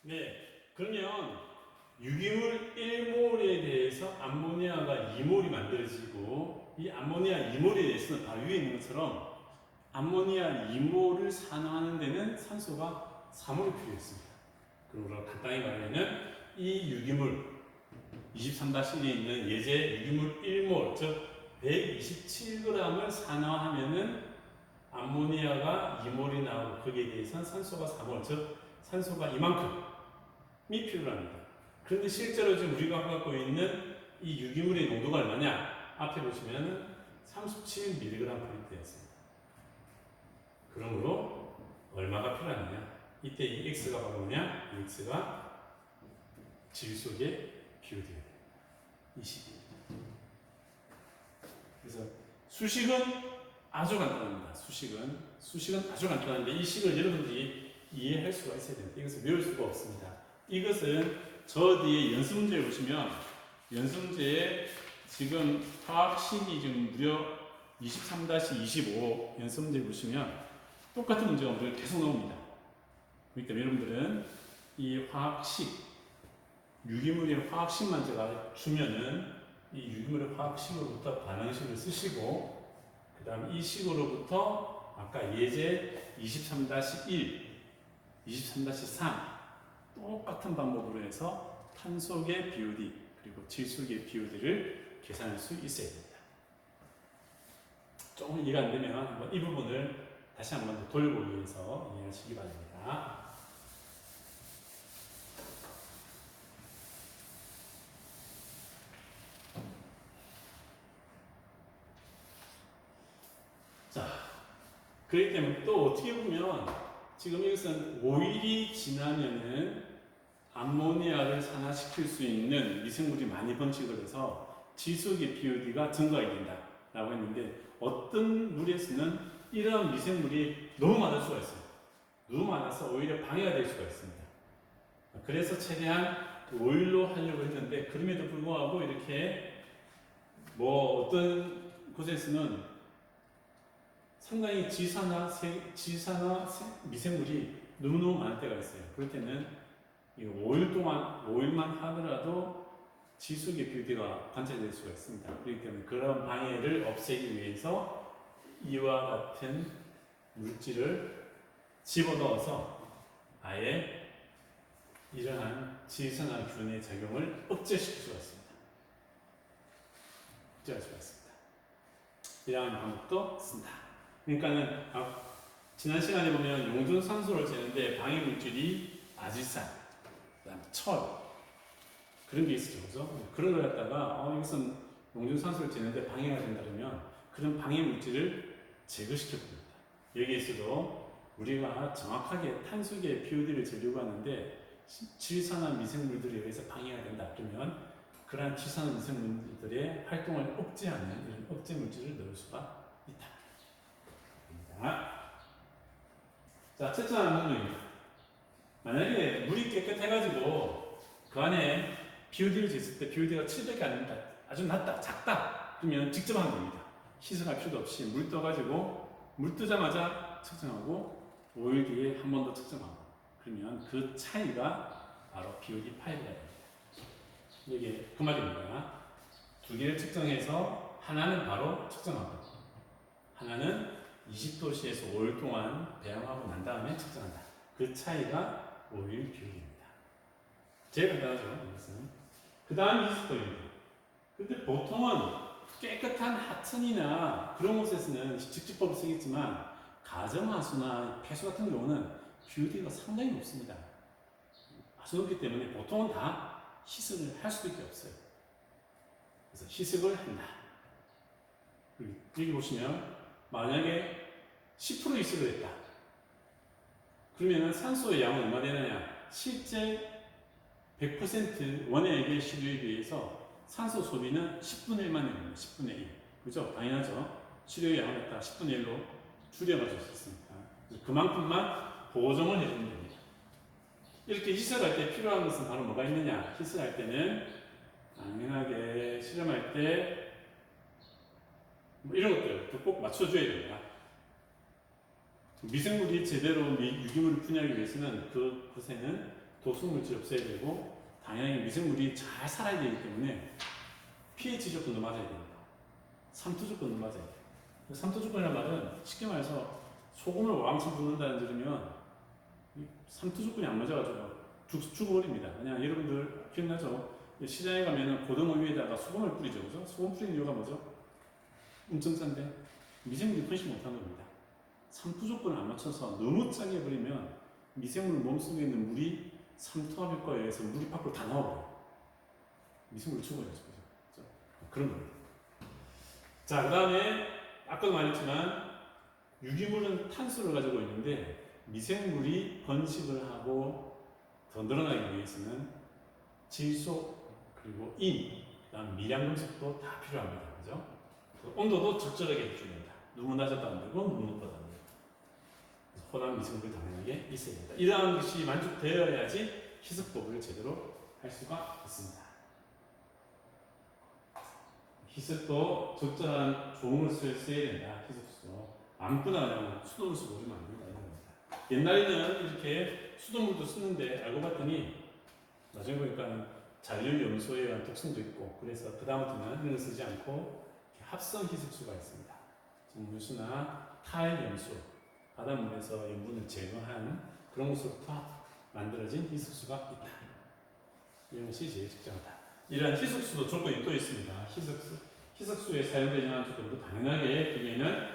네, 그러면 유기물 1몰에 대해서 암모니아가 2몰이 만들어지고 이 암모니아 2몰에 대해서는 바로 위에 있는 것처럼 암모니아 2몰을 산화하는 데는 산소가 3몰이 필요했습니다. 그러므로 간단히 말하면 이 유기물 23-1에 있는 예제 유기물 1몰 즉 127g을 산화하면은 암모니아가 2몰이 나오고 거기에 대해서는 산소가 3몰 즉 산소가 이만큼이 필요합니다. 그런데 실제로 지금 우리가 갖고 있는 이 유기물의 농도가 얼마냐? 앞에 보시면 37mg/L 였습니다. 그러므로 얼마가 필요하느냐? 이때 이 X가 바로 뭐냐? 이 X가 질소의 비율이 됩니다. 20입니다. 그래서 수식은 아주 간단합니다. 수식은 아주 간단한데 이 식을 여러분들이 이해할 수가 있어야 됩니다. 이것을 외울 수가 없습니다. 이것은 저 뒤에 연습 문제를 보시면 연습 문제에 지금 화학식이 지금 무려 23-25 연습 문제를 보시면 똑같은 문제가 오늘 계속 나옵니다. 그러니까 여러분들은 이 화학식, 유기물의 화학식만 제가 주면은 이 유기물의 화학식으로부터 반응식을 쓰시고 그 다음 이 식으로부터 아까 예제 23-1, 23-3 똑같은 방법으로 해서 탄소계 BOD 그리고 질소계 BOD를 계산할 수 있어야 됩니다. 조금 이해가 안 되면 한번 이 부분을 다시 한번 더 돌보기 위해서 이해하시기 바랍니다. 자, 그렇기 때문에 또 어떻게 보면 지금 이것은 5일이 지나면은 암모니아를 산화시킬 수 있는 미생물이 많이 번식을 해서 질소계 BOD가 증가하게 된다라고 했는데 어떤 물에서는 이러한 미생물이 너무 많을 수가 있어요. 너무 많아서 오히려 방해가 될 수가 있습니다. 그래서 최대한 오일로 하려고 했는데 그럼에도 불구하고 이렇게 뭐 어떤 곳에서는 상당히 지산화 미생물이 너무너무 많을 때가 있어요. 그럴 때는 5일만 하더라도 질소계 BOD가 관찰될 수가 있습니다. 그렇기 때문에 그런 방해를 없애기 위해서 이와 같은 물질을 집어넣어서 아예 이러한 질산화균의 작용을 억제시킬 수가 있습니다. 억제할 수가 있습니다. 이러한 방법도 쓴다. 그러니까는 지난 시간에 보면 용존산소를 재는데 방해 물질이 아질산, 그다음 철 그런 게 있었죠, 그죠? 그런 걸 갖다가 이것은 용존산소를 재는데 방해가 된다 그러면 그런 방해 물질을 제거시켜 봅니다. 여기에서도 우리가 정확하게 탄소계 BOD를 재려고 하는데 질산화 미생물들에 의해서 방해가 된다 그러면 그러한 질산화 미생물들의 활동을 억제하는 이런 억제 물질을 넣을 수가 있다. 자, 첫째 항목입니다. 만약에 물이 깨끗해가지고 그 안에 BOD를 쟀을 때 BOD가 700이 아닙니다. 아주 낮다, 작다. 그러면 직접 하면 됩니다. 희석할 필요도 없이 물 떠가지고 물 뜨자마자 측정하고 5일 뒤에 한 번 더 측정하고 그러면 그 차이가 바로 BOD 파일이 됩니다. 이게 그 말입니다. 두 개를 측정해서 하나는 바로 측정하고 하나는 20도씨에서 5일 동안 배양하고 난 다음에 측정한다. 그 차이가 오일 BOD입니다. 제일 간단하죠, 이것은. 그 다음 20도입니다. 근데 보통은 깨끗한 하천이나 그런 곳에서는 직지법을 쓰겠지만 가정하수나 폐수 같은 경우는 BOD가 상당히 높습니다. 아주 높기 때문에 보통은 다 희석을 할 수밖에 없어요. 그래서 희석을 한다. 여기 보시면 만약에 10% 희석을 했다. 그러면 산소의 양은 얼마 되느냐? 실제 100% 원액의 시료에 비해서 산소 소비는 10분의 1만 됩니다. 10분의 1. 그죠? 당연하죠. 시료의 양을 갖다 10분의 1로 줄여가지고 있으니까. 그만큼만 보정을 해주면 됩니다. 이렇게 희석할 때 필요한 것은 바로 뭐가 있느냐? 희석할 때는 당연하게 실험할 때 뭐 이런 것들 꼭 맞춰줘야 됩니다. 미생물이 제대로 유기물을 분해하기 위해서는 그곳에는 도수물질 없애야 되고 당연히 미생물이 잘 살아야 되기 때문에 pH 조건도 맞아야 됩니다. 삼투 조건도 맞아야 돼요. 삼투 조건이라는 말은 쉽게 말해서 소금을 왕창 붓는다는 점이면 삼투 조건이 안 맞아가지고 죽어버립니다. 그냥 여러분들 기억나죠? 시장에 가면은 고등어 위에다가 소금을 뿌리죠, 그죠? 소금 뿌리는 이유가 뭐죠? 엄청 짠데 미생물이 분식 못하는 겁니다. 삼투 조건을 안 맞춰서 너무 짜게 해버리면 미생물 몸속에 있는 물이 삼투압 효과에 의해서 물이 밖으로 다 나와버려요. 미생물이 죽어야죠, 그죠? 그런 겁니다. 자, 그 다음에 아까도 말했지만 유기물은 탄소를 가지고 있는데 미생물이 번식을 하고 더 늘어나기 위해서는 질소 그리고 인, 그다음 미량금속도 다 필요합니다. 그죠? 온도도 적절하게 해줘야 된다. 너무 낮아도 안 되고 너무 높아도 안 되고 혼합 미생물이 당연하게 있어야 된다. 이러한 것이 만족되어야지 희석법을 제대로 할 수가 있습니다. 희석도 적절한 종을 써야 된다. 희석수도 아무거나 그냥 수돗물 쓰고 오면 안 된다. 이런 겁니다. 옛날에는 이렇게 수돗물도 쓰는데 알고 봤더니 나중에 보니까 잔류염소에 의한 독성도 있고 그래서 그 다음부터는 이런 거 쓰지 않고 합성 희석수가 있습니다. 정류수나 타일염소, 바닷물에서 염분을 제거한 그런 것으로부터 만들어진 희석수가 있다. 이런 것이 제일 적정하다. 이러한 희석수도 조건이 또 있습니다. 희석수에 사용되지 않은 조건도 당연하게 거기에는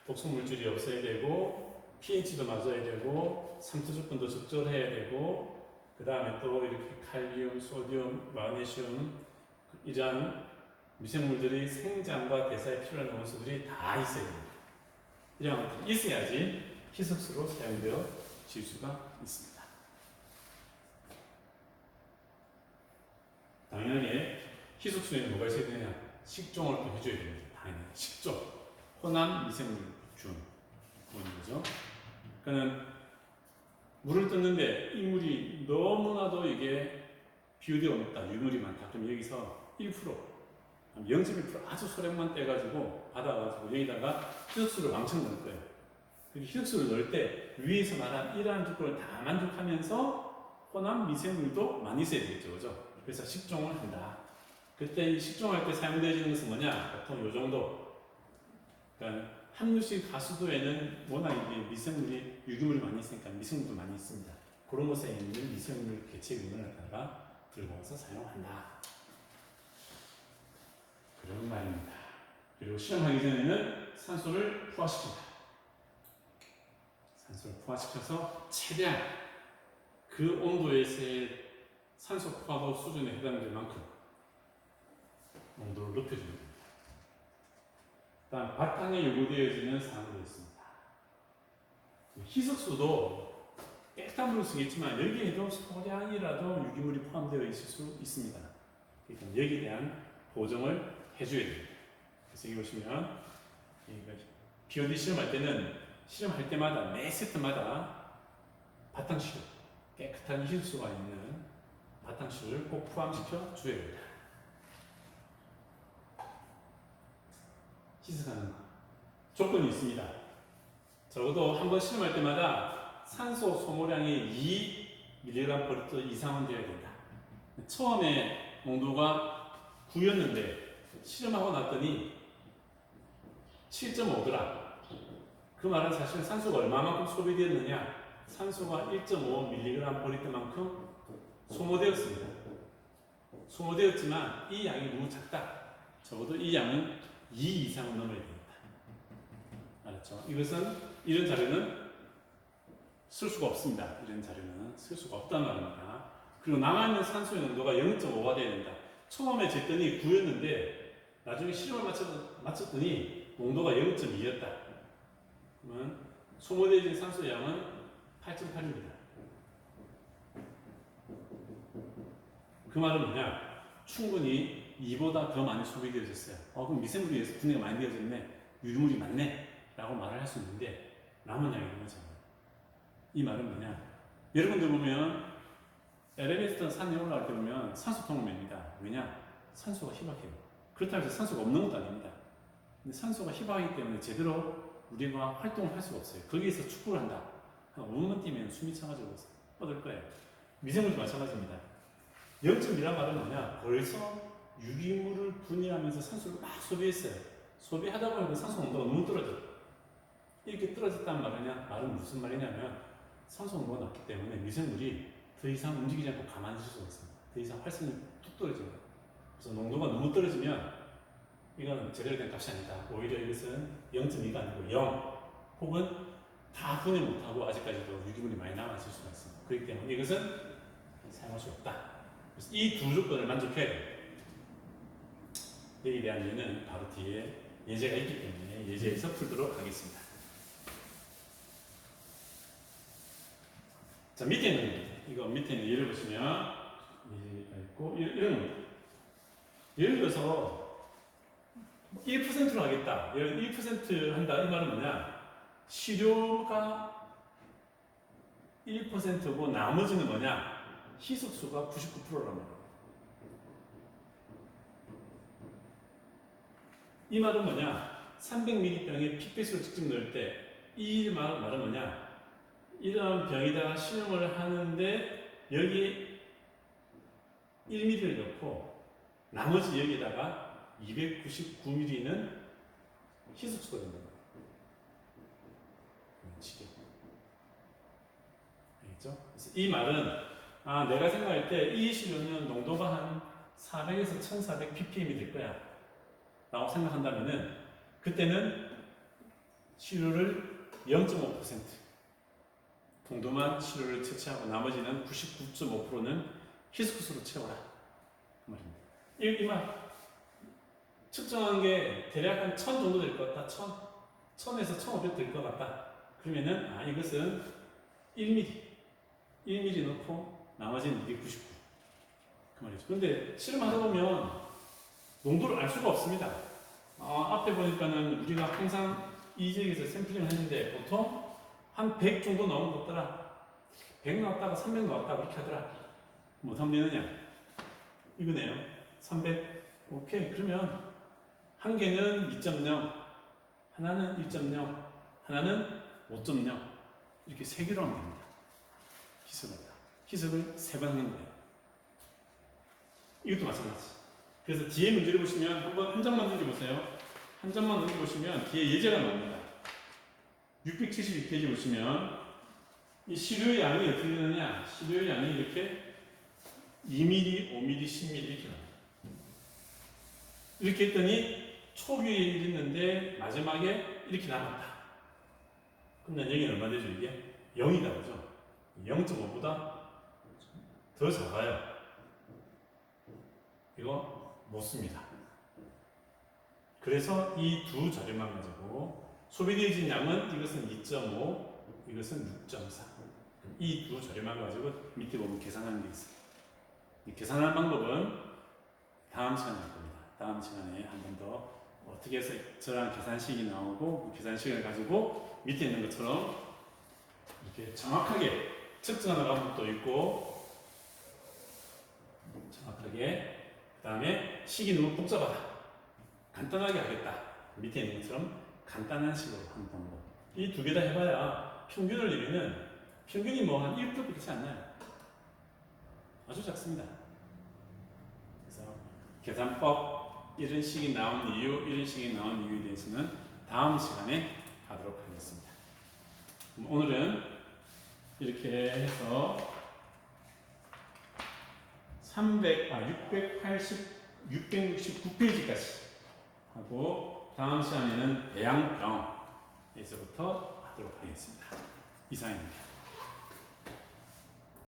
독성물질이 없어야 되고 pH도 맞아야 되고 삼투 조건도 적절해야 되고 그 다음에 또 이렇게 칼륨, 소듐, 마그네슘 이러한 미생물들이 생장과 대사에 필요한 원소들이 다 있어야 됩니다. 이런 것들이 있어야지 희석수로 사용되어질 수가 있습니다. 당연하게 희석수에는 뭐가 있어야 되냐? 식종을 또 해줘야 됩니다. 당연히 식종, 혼합 미생물균 뭐는 거죠. 그러니까 물을 뜯는데 이 물이 너무나도 이게 비율이 높다, 유물이 많다. 그럼 여기서 1%, 0.1% 아주 소량만 떼가지고 받아가지고 여기다가 희석수를 왕창 넣을 거예요. 희석수를 넣을 때 위에서 말한 이러한 조건을 다 만족하면서 혼합 미생물도 많이 있어야 되겠죠, 그죠? 그래서 식종을 한다. 그때 이 식종할 때 사용되는 것은 뭐냐? 보통 이 정도. 그러니까 함유식 가수도에는 워낙 이게 미생물이 유기물이 많이 있으니까 미생물도 많이 있습니다. 그런 곳에 있는 미생물 개체균을 갖다가 들고 와서 사용한다. 그런 말입니다. 그리고 실험하기 전에는 산소를 포화시킨다. 산소를 포화시켜서 최대한 그 온도에서의 산소 포화도 수준에 해당될 만큼 온도를 높여주는 겁니다. 다음 바탕에 요구되어지는 사항도 있습니다. 희석수도 깨끗한 물을 쓰겠지만 여기에도 소량이라도 유기물이 포함되어 있을 수 있습니다. 그러니까 여기에 대한 보정을 해줘야 됩니다. 그래서 여기 보시면 BOD 실험할 때는 실험할 때마다 매 세트마다 바탕시루 깨끗한 희석수가 있는 바탕시루를 꼭 포함시켜 줘야 됩니다. 희석하는 조건이 있습니다. 적어도 한 번 실험할 때마다 산소 소모량이 2mg/L 이상은 되어야 된다. 처음에 농도가 9였는데 실험하고 났더니 7.5더라. 그 말은 사실 산소가 얼마만큼 소비되었느냐? 산소가 1.5mg/L만큼 소모되었습니다. 소모되었지만 이 양이 너무 작다. 적어도 이 양은 2 이상은 넘어야 됩니다. 알았죠? 이런 자료는 쓸 수가 없습니다. 이런 자료는 쓸 수가 없단 말입니다. 그리고 남아있는 산소의 농도가 0.5가 돼야 된다. 처음에 쟀더니 9였는데 나중에 실험을 마쳤더니 농도가 0.2였다. 그러면 소모되어진 산소 양은 8.8입니다. 그 말은 뭐냐? 충분히 2보다 더 많이 소비되어졌어요. 그럼 미생물이 분해가 많이 되어졌네. 유기물이 많네. 라고 말을 할 수 있는데 남은 양이 얼마잖아요. 이 말은 뭐냐? 여러분들 보면 엘리베이터 산에 올라갈 때 보면 산소통을 맵니다. 왜냐? 산소가 희박해요. 그렇다고 해서 산소가 없는 것도 아닙니다. 근데 산소가 희박하기 때문에 제대로 우리가 활동을 할 수가 없어요. 거기에서 축구를 한다. 한 5분만 뛰면 숨이 차가지고 뻗을 거예요. 미생물도 마찬가지입니다. 0.2란 말은 뭐냐? 벌써 유기물을 분해하면서 산소를 막 소비했어요. 소비하다 보면 산소 농도가 너무 떨어져. 이렇게 떨어졌다는 말은 무슨 말이냐면 산소 농도가 낮기 때문에 미생물이 더 이상 움직이지 않고 가만히 있을 수가 있습니다. 더 이상 활성이 툭 떨어져요. 그래서 농도가 너무 떨어지면 이건 제대로 된 값이 아니다. 오히려 이것은 0.2가 아니고 0 혹은 다 분해 못하고 아직까지도 유기물이 많이 남아있을 수가 있습니다. 그렇기 때문에 이것은 사용할 수 없다. 그래서 이 두 조건을 만족해야 돼요. 여기에 대한 이유는 바로 뒤에 예제가 있기 때문에 예제에서 풀도록 하겠습니다. 자, 밑에는 이거 밑에는 예를 보시면 있고 이런 예를 들어서 1%로 하겠다. 1% 한다. 이 말은 뭐냐? 시료가 1%고 나머지는 뭐냐? 희석수가 99%란 말이에요. 이 말은 뭐냐? 300ml 병에 핏배수를 직접 넣을 때 이 말은 뭐냐? 이런 병에다가 실험을 하는데 여기에 1ml를 넣고 나머지 여기에다가 299ml는 희석수가 된다. 알겠죠? 그래서 이 말은 내가 생각할 때 이 시료는 농도가 한 400에서 1400 ppm이 될 거야 라고 생각한다면은 그때는 시료를 0.5% 동도만 시료를 채취하고 나머지는 99.5%는 희석수로 채워라 그 말입니다. 이 말 측정한 게 대략 한 1000 정도 될 것 같다. 1000에서 1500 될 것 같다. 그러면은 이것은 1mm 넣고 나머지는 299 그 말이죠. 그런데 실험하다 보면 농도를 알 수가 없습니다. 앞에 보니까는 우리가 항상 이 지역에서 샘플링을 했는데 보통 한 100 정도 나오는 것 같더라. 100 나왔다가 300 나왔다가 그렇게 하더라. 뭐 어떻게 되느냐? 이거네요. 300. 오케이. 그러면 한 개는 2.0, 하나는 1.0, 하나는 5.0 이렇게 세 개로 하면 됩니다. 희석을 3번 하는 거예요. 이것도 마찬가지. 그래서 뒤에 문제를 보시면 한번 한 장만 넘겨보세요. 한 장만 넘겨보시면 뒤에 예제가 나옵니다. 672페이지 보시면 이 시료의 양이 어떻게 되느냐? 시료의 양이 이렇게 2mm, 5mm, 10mm 이렇게 나옵니다. 이렇게 했더니 초기에 있는데 마지막에 이렇게 남았다. 그럼 여기는 얼마 되죠? 이게 0이다. 그죠? 0.5보다 더 작아요. 이거 못 씁니다. 그래서 이 두 자료만 가지고 소비되어진 양은 이것은 2.5, 이것은 6.4. 이 두 자료만 가지고 밑에 보면 계산하는 게 있어요. 이 계산하는 방법은 다음 시간에 할 겁니다. 다음 시간에 한 번 더 어떻게 해서 저랑 계산식이 나오고 그 계산식을 가지고 밑에 있는 것처럼 이렇게 정확하게 측정하는 방법도 있고 정확하게 그 다음에 식이 너무 복잡하다 간단하게 하겠다 밑에 있는 것처럼 간단한 식으로 하는 방법 이 두 개 다 해봐야 평균을 내면은 평균이 뭐 한 1% 그렇지 않나요? 아주 작습니다. 그래서 계산법 이런 식이 나온 이유 이런 식이 나온 이유에 대해서는 다음 시간에 하도록 하겠습니다. 오늘은 이렇게 해서 669페이지까지 하고 다음 시간에는 배양병에서부터 하도록 하겠습니다. 이상입니다.